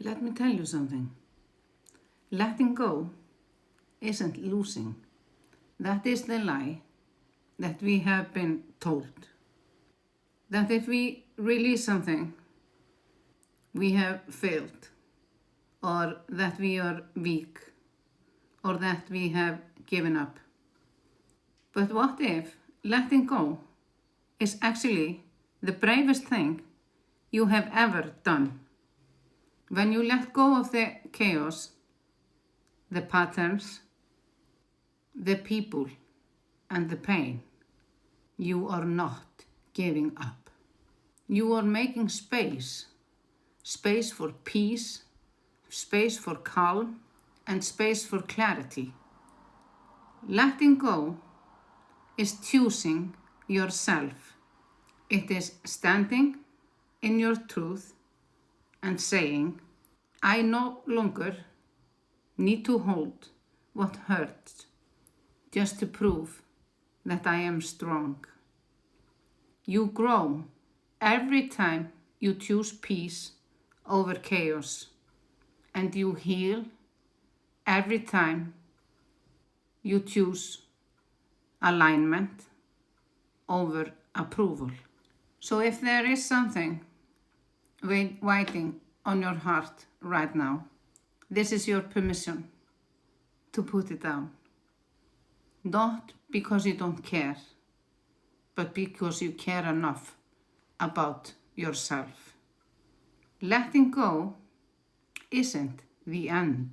Let me tell you something. Letting go isn't losing. That is the lie that we have been told. That if we release something, we have failed, or that we are weak, or that we have given up. But what if letting go is actually the bravest thing you have ever done? When you let go of the chaos, the patterns, the people, and the pain, you are not giving up. You are making space for peace, space for calm, and space for clarity. Letting go is choosing yourself. It is standing in your truth and saying, I no longer need to hold what hurts just to prove that I am strong. You grow every time you choose peace over chaos, and you heal every time you choose alignment over approval. So if there is something waiting on your heart right now, this is your permission to put it down. Not because you don't care, but because you care enough about yourself. Letting go isn't the end.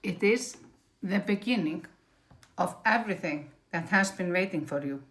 It is the beginning of everything that has been waiting for you.